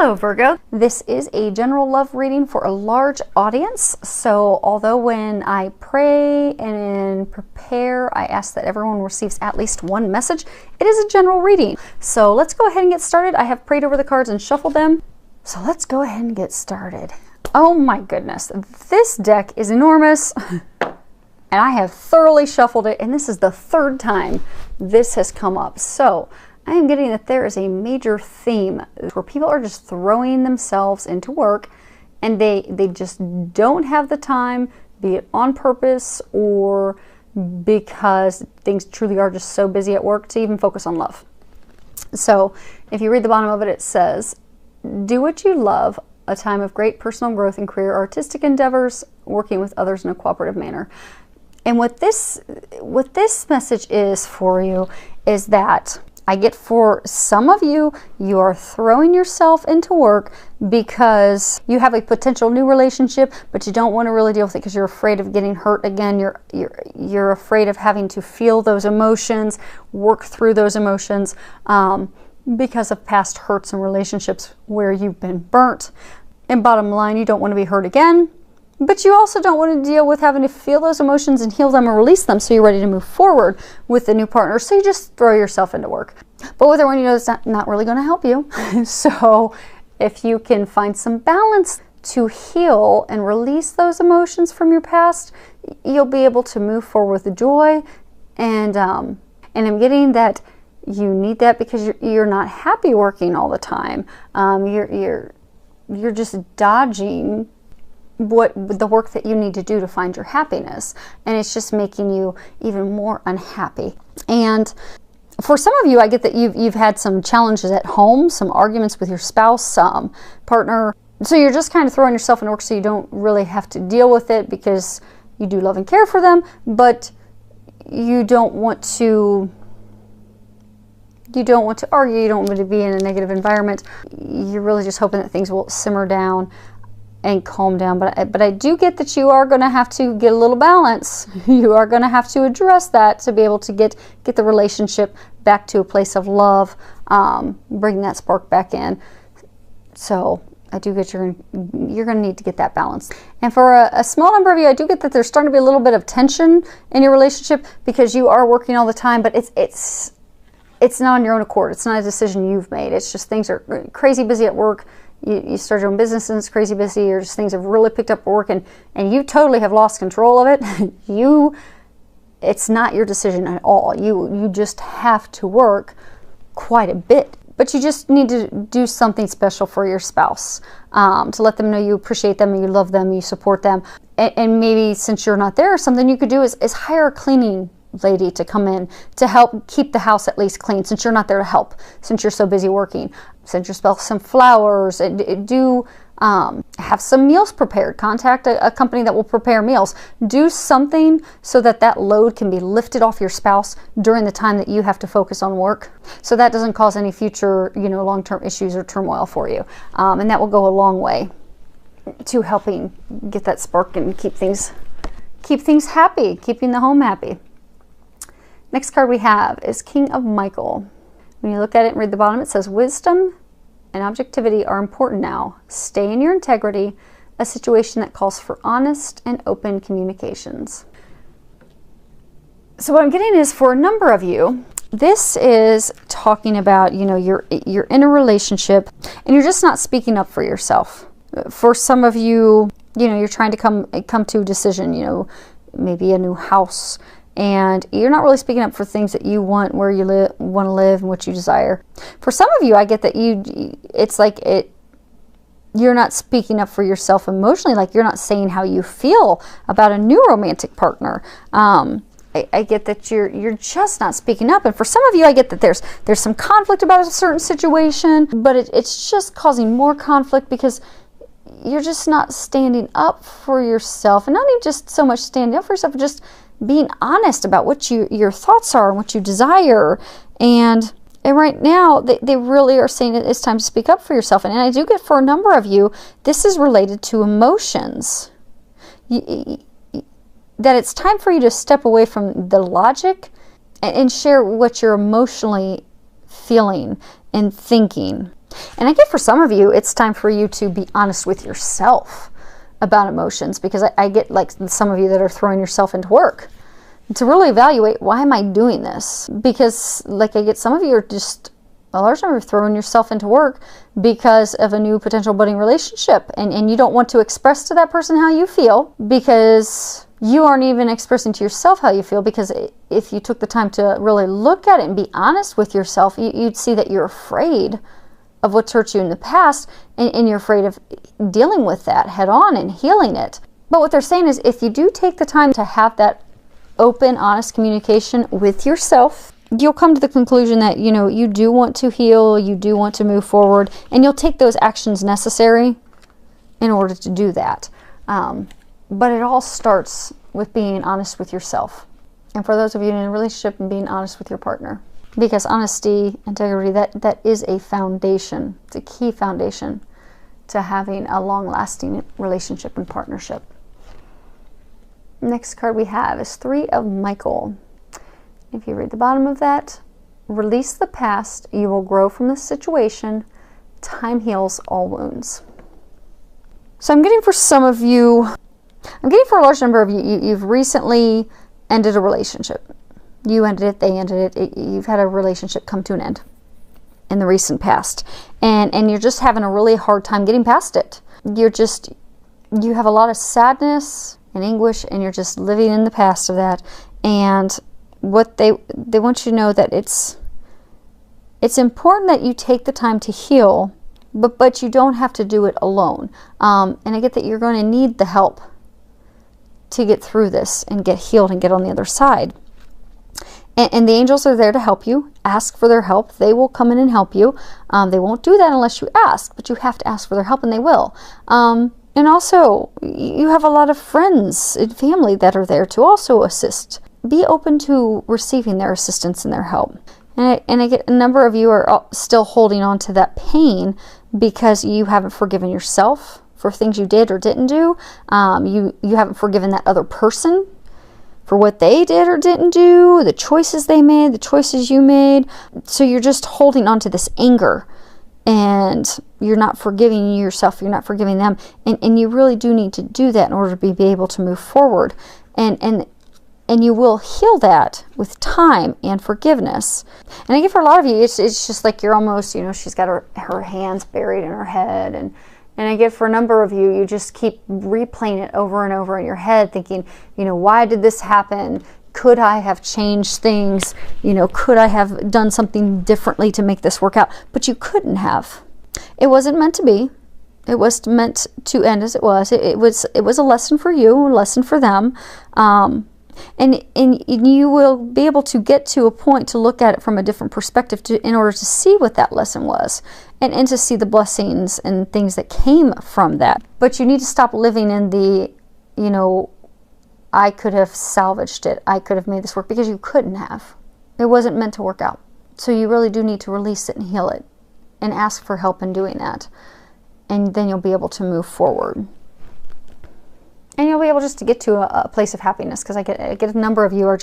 Hello Virgo, this is a general love reading for a large audience. So although when I pray and prepare, I ask that everyone receives at least one message, it is a general reading. So let's go ahead and get started. I have prayed over the cards and shuffled them. So let's go ahead and get started. Oh my goodness, this deck is enormous. And I have thoroughly shuffled it, and this is the third time this has come up. So I am getting that there is a major theme where people are just throwing themselves into work, and they just don't have the time, be it on purpose or because things truly are just so busy at work, to even focus on love. So if you read the bottom of it, it says, do what you love, a time of great personal growth in career, artistic endeavors, working with others in a cooperative manner. And what this message is for you is that I get for some of you, you are throwing yourself into work because you have a potential new relationship, but you don't want to really deal with it because you're afraid of getting hurt again. You're afraid of having to feel those emotions, work through those emotions because of past hurts and relationships where you've been burnt. And bottom line, you don't want to be hurt again. But you also don't want to deal with having to feel those emotions and heal them or release them so you're ready to move forward with the new partner. So you just throw yourself into work. But with everyone, you know, it's not really going to help you. So if you can find some balance to heal and release those emotions from your past, you'll be able to move forward with joy. And I'm getting that you need that because you're not happy working all the time. You're just dodging the work that you need to do to find your happiness, and it's just making you even more unhappy. And for some of you, I get that you've had some challenges at home, some arguments with your spouse, partner, so you're just kind of throwing yourself into work so you don't really have to deal with it because you do love and care for them, but you don't want to argue, you don't want to be in a negative environment. You're really just hoping that things will simmer down and calm down, but I do get that you are going to have to get a little balance. You are going to have to address that to be able to get the relationship back to a place of love, bring that spark back in. So I do get you're going to need to get that balance. And for a small number of you, I do get that there's starting to be a little bit of tension in your relationship because you are working all the time, but it's not on your own accord. It's not a decision you've made. It's just things are crazy busy at work. You start your own business and it's crazy busy, or just things have really picked up work and you totally have lost control of it. It's not your decision at all. You just have to work quite a bit. But you just need to do something special for your spouse, to let them know you appreciate them and you love them, you support them. And maybe since you're not there, something you could do is hire a cleaning lady to come in to help keep the house at least clean, since you're not there to help, since you're so busy working. Send your spouse some flowers, and have some meals prepared. Contact a company that will prepare meals. Do something so that load can be lifted off your spouse during the time that you have to focus on work, so that doesn't cause any future long-term issues or turmoil for you, and that will go a long way to helping get that spark and keep things happy, keeping the home happy. Next card we have is King of Michael. When you look at it and read the bottom, it says, wisdom and objectivity are important now. Stay in your integrity, a situation that calls for honest and open communications. So what I'm getting is, for a number of you, this is talking about, you're in a relationship and you're just not speaking up for yourself. For some of you, you're trying to come to a decision, maybe a new house, and you're not really speaking up for things that you want, where you want to live, and what you desire. For some of you, I get that you're not speaking up for yourself emotionally, like you're not saying how you feel about a new romantic partner. I get that you're just not speaking up. And for some of you, I get that there's some conflict about a certain situation, but it's just causing more conflict because you're just not standing up for yourself. And not even just so much standing up for yourself, but just being honest about what your thoughts are and what you desire. And right now, they really are saying it's time to speak up for yourself. And I do get, for a number of you, this is related to emotions. That it's time for you to step away from the logic and share what you're emotionally feeling and thinking. And I get for some of you, it's time for you to be honest with yourself about emotions, because I get like some of you that are throwing yourself into work to really evaluate, why am I doing this? Because like I get some of you are just a large number of throwing yourself into work because of a new potential budding relationship, and you don't want to express to that person how you feel, because you aren't even expressing to yourself how you feel. Because if you took the time to really look at it and be honest with yourself, you'd see that you're afraid of what's hurt you in the past, and you're afraid of dealing with that head on and healing it. But what they're saying is, if you do take the time to have that open, honest communication with yourself, you'll come to the conclusion that, you know, you do want to heal, you do want to move forward, and you'll take those actions necessary in order to do that. But it all starts with being honest with yourself. And for those of you in a relationship, and being honest with your partner. Because honesty, integrity, that is a foundation. It's a key foundation to having a long-lasting relationship and partnership. Next card we have is 3 of Michael. If you read the bottom of that, release the past, you will grow from the situation, time heals all wounds. So I'm getting for some of you, I'm getting for a large number of you, you've recently ended a relationship. You ended it, they ended it, you've had a relationship come to an end in the recent past. And you're just having a really hard time getting past it. You have a lot of sadness and anguish, and you're just living in the past of that. And what they want you to know, that it's important that you take the time to heal, but you don't have to do it alone. And I get that you're going to need the help to get through this and get healed and get on the other side. And the angels are there to help you. Ask for their help. They will come in and help you. They won't do that unless you ask, but you have to ask for their help, and they will. And also, you have a lot of friends and family that are there to also assist. Be open to receiving their assistance and their help. And I get a number of you are still holding on to that pain because you haven't forgiven yourself for things you did or didn't do. You haven't forgiven that other person for what they did or didn't do, the choices they made, the choices you made. So you're just holding on to this anger, and you're not forgiving yourself, you're not forgiving them. And you really do need to do that in order to be able to move forward. And you will heal that with time and forgiveness. And I get for a lot of you, it's just like you're almost, you know, she's got her hands buried in her head. And I get for a number of you, you just keep replaying it over and over in your head, thinking, you know, why did this happen? Could I have changed things? You know, could I have done something differently to make this work out? But you couldn't have. It wasn't meant to be. It was meant to end as it was. It was a lesson for you, a lesson for them. And you will be able to get to a point to look at it from a different perspective in order to see what that lesson was, and to see the blessings and things that came from that. But you need to stop living in the, you know, I could have salvaged it, I could have made this work, because you couldn't have. It wasn't meant to work out. So you really do need to release it and heal it, and ask for help in doing that. And then you'll be able to move forward. And you'll be able just to get to a place of happiness, because I get a number of you are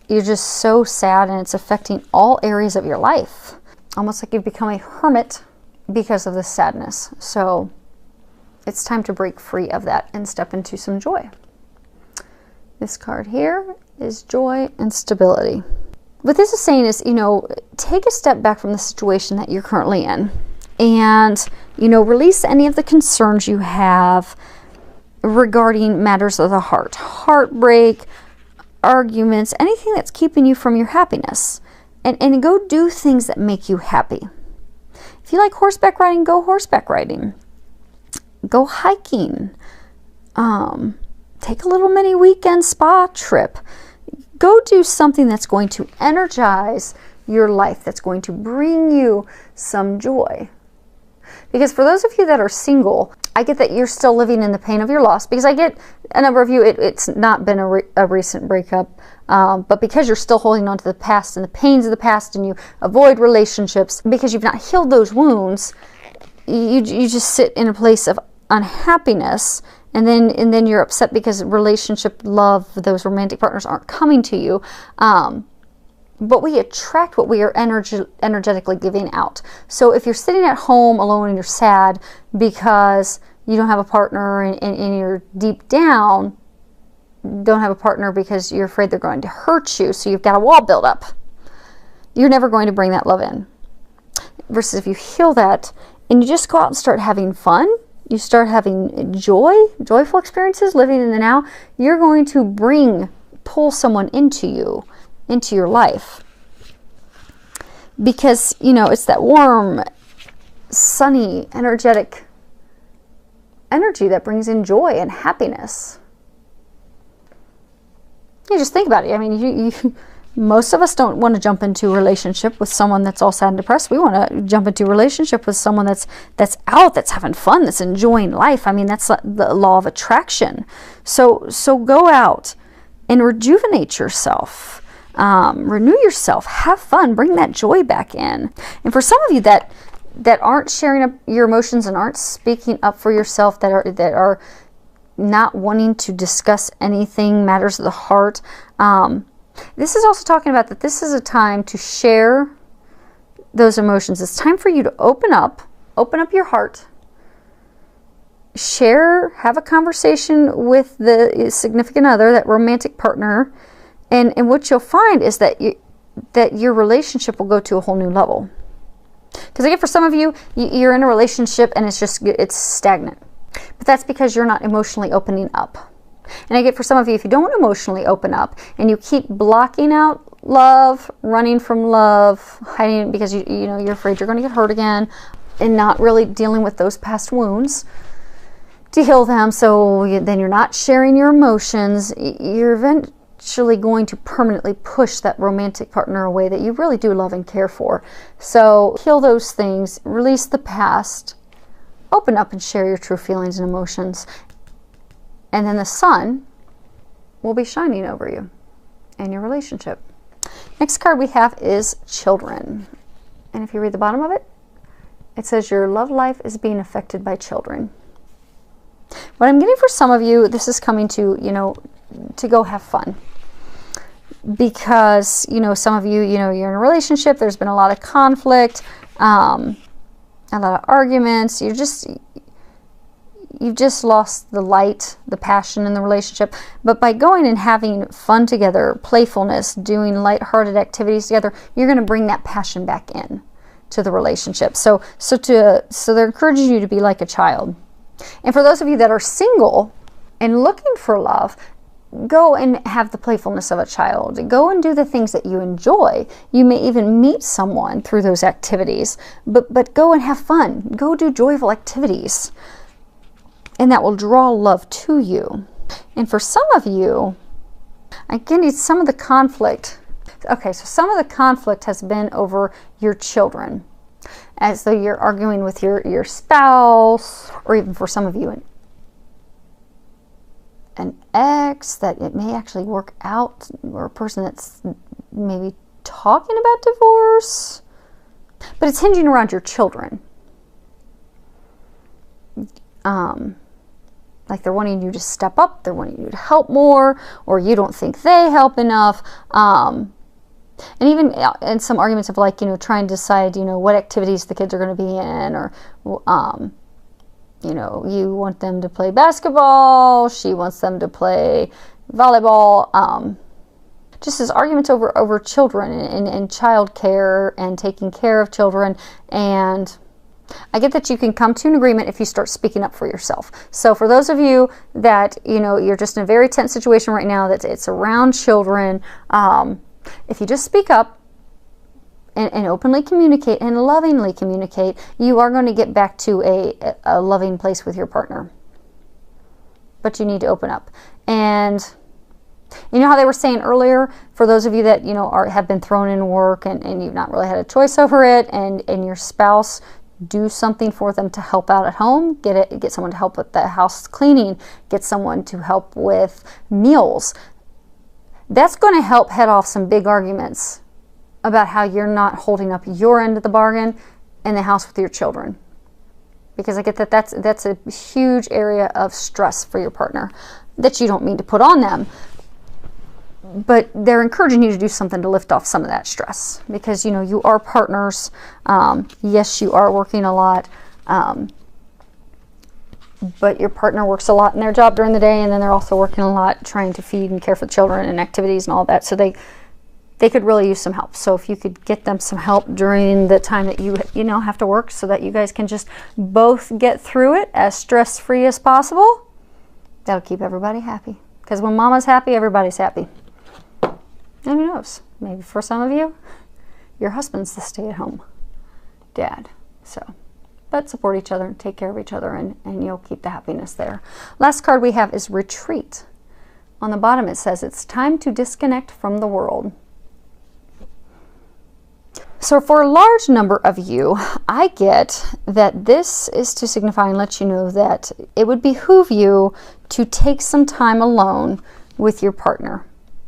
you're just so sad, and it's affecting all areas of your life. Almost like you've become a hermit because of the sadness. So it's time to break free of that and step into some joy. This card here is joy and stability. What this is saying is, you know, take a step back from the situation that you're currently in, and, you know, release any of the concerns you have regarding matters of the heart, heartbreak, arguments, anything that's keeping you from your happiness, and go do things that make you happy. If you like horseback riding, go horseback riding, go hiking, take a little mini weekend spa trip, go do something that's going to energize your life, that's going to bring you some joy. Because for those of you that are single, I get that you're still living in the pain of your loss, because I get a number of you, it's not been a recent breakup, but because you're still holding on to the past and the pains of the past, and you avoid relationships because you've not healed those wounds, you just sit in a place of unhappiness, and then you're upset because relationship, love, those romantic partners aren't coming to you. but we attract what we are energetically giving out. So if you're sitting at home alone and you're sad because you don't have a partner, and you're deep down, don't have a partner because you're afraid they're going to hurt you, so you've got a wall built up, you're never going to bring that love in. Versus if you heal that and you just go out and start having fun, you start having joyful experiences, living in the now, you're going to pull someone into your life. Because, it's that warm, sunny, energetic energy that brings in joy and happiness. You just think about it. I mean, most of us don't want to jump into a relationship with someone that's all sad and depressed. We want to jump into a relationship with someone that's out, that's having fun, that's enjoying life. I mean, that's the law of attraction. So go out and rejuvenate yourself. Renew yourself. Have fun. Bring that joy back in. And for some of you that aren't sharing up your emotions and aren't speaking up for yourself, that are not wanting to discuss anything, matters of the heart, this is also talking about that this is a time to share those emotions. It's time for you to open up your heart, have a conversation with the significant other, that romantic partner, and what you'll find is that your relationship will go to a whole new level. Because I get for some of you, you're in a relationship and it's stagnant. But that's because you're not emotionally opening up. And I get for some of you, if you don't emotionally open up and you keep blocking out love, running from love, hiding because you're afraid you're going to get hurt again, and not really dealing with those past wounds to heal them, so then you're not sharing your emotions, you're eventually going to permanently push that romantic partner away that you really do love and care for. So heal those things, release the past, open up and share your true feelings and emotions. And then the sun will be shining over you and your relationship. Next card we have is children. And if you read the bottom of it, it says your love life is being affected by children. What I'm getting for some of you, this is coming to, to go have fun. Because, some of you, you're in a relationship, there's been a lot of conflict, a lot of arguments, you've just lost the light, the passion in the relationship. But by going and having fun together, playfulness, doing lighthearted activities together, you're going to bring that passion back in to the relationship. So they're encouraging you to be like a child. And for those of you that are single and looking for love, go and have the playfulness of a child. Go and do the things that you enjoy. You may even meet someone through those activities, but go and have fun. Go do joyful activities. And that will draw love to you. And for some of you, again, it's some of the conflict. Okay, so some of the conflict has been over your children. As though you're arguing with your spouse, or even for some of you, an ex, that it may actually work out, or a person that's maybe talking about divorce. But it's hinging around your children. Like they're wanting you to step up, they're wanting you to help more, or you don't think they help enough. And even in some arguments of trying to decide, what activities the kids are going to be in, or, you want them to play basketball, she wants them to play volleyball. Just as arguments over children and child care and taking care of children. And I get that you can come to an agreement if you start speaking up for yourself. So for those of you that, you're just in a very tense situation right now, that it's around children, if you just speak up and openly communicate and lovingly communicate, you are going to get back to a loving place with your partner. But you need to open up. And you know how they were saying earlier, for those of you that, have been thrown in work and you've not really had a choice over it, and your spouse, do something for them to help out at home. Get someone to help with the house cleaning. Get someone to help with meals. That's going to help head off some big arguments about how you're not holding up your end of the bargain in the house with your children. Because I get that that's a huge area of stress for your partner that you don't mean to put on them. but they're encouraging you to do something to lift off some of that stress, because, you know, you are partners. Yes, you are working a lot, but your partner works a lot in their job during the day, and then they're also working a lot trying to feed and care for the children and activities and all that. So they could really use some help. So if you could get them some help during the time that you know, have to work, so that you guys can just both get through it as stress-free as possible, that'll keep everybody happy. Because when mama's happy, everybody's happy. And who knows, maybe for some of you, your husband's the stay-at-home dad. So, but support each other and take care of each other, and you'll keep the happiness there. Last card we have is retreat. On the bottom it says, it's time to disconnect from the world. So for a large number of you, I get that this is to signify and let you know that it would behoove you to take some time alone with your partner,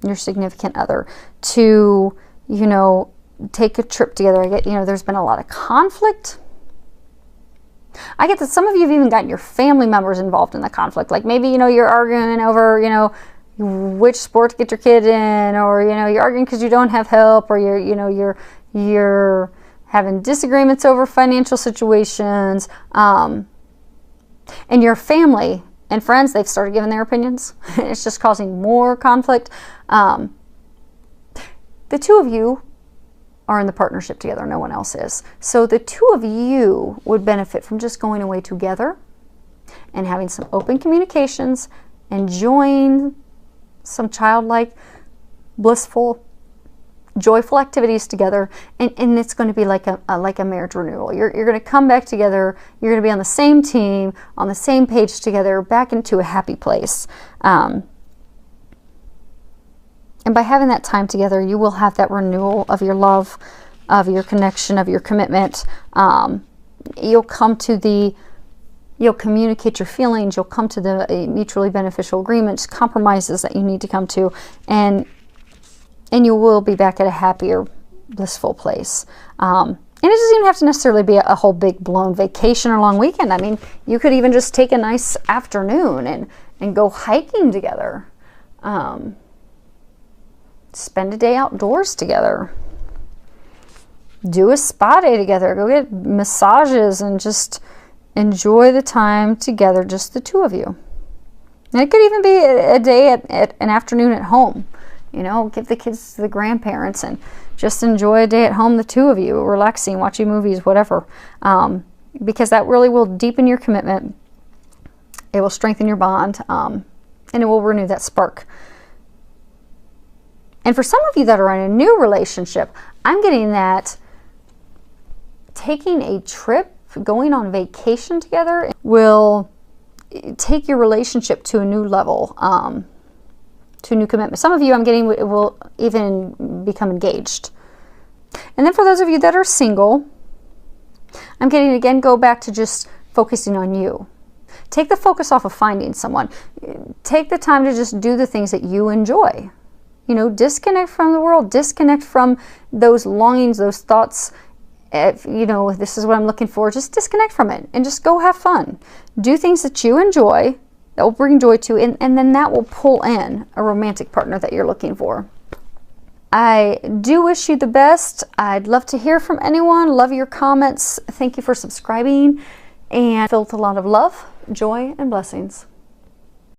your significant other, to, you know, take a trip together. I get, you know, there's been a lot of conflict. I get that some of you have even gotten your family members involved in the conflict. Like maybe, you know, you're arguing over, you know, which sport to get your kid in, or, you know, you're arguing because you don't have help, or you're, you know, you're having disagreements over financial situations, and your family and friends, they've started giving their opinions. It's just causing more conflict. The two of you are in the partnership together. No one else is. So the two of you would benefit from just going away together and having some open communications, enjoying some childlike, blissful, joyful activities together, and it's going to be like a marriage renewal. You're going to come back together. You're going to be on the same team, on the same page together, back into a happy place. And by having that time together, you will have that renewal of your love, of your connection, of your commitment. You'll communicate your feelings. You'll come to the mutually beneficial agreements, compromises that you need to come to, and you will be back at a happier, blissful place. And it doesn't even have to necessarily be a whole big blown vacation or long weekend. I mean, you could even just take a nice afternoon and go hiking together. Spend a day outdoors together. Do a spa day together. Go get massages and just enjoy the time together, just the two of you. And it could even be a day at an afternoon at home. You know, give the kids to the grandparents and just enjoy a day at home, the two of you, relaxing, watching movies, whatever. Because that really will deepen your commitment. It will strengthen your bond, and it will renew that spark. And for some of you that are in a new relationship, I'm getting that taking a trip, going on vacation together, will take your relationship to a new level, to a new commitment. Some of you, I'm getting, will even become engaged. And then for those of you that are single, I'm getting, again, go back to just focusing on you. Take the focus off of finding someone. Take the time to just do the things that you enjoy. You know, disconnect from the world, disconnect from those longings, those thoughts. If, you know, this is what I'm looking for, just disconnect from it and just go have fun. Do things that you enjoy, that will bring joy to, and then that will pull in a romantic partner that you're looking for. I do wish you the best. I'd love to hear from anyone. Love your comments. Thank you for subscribing, and filled with a lot of love, joy, and blessings.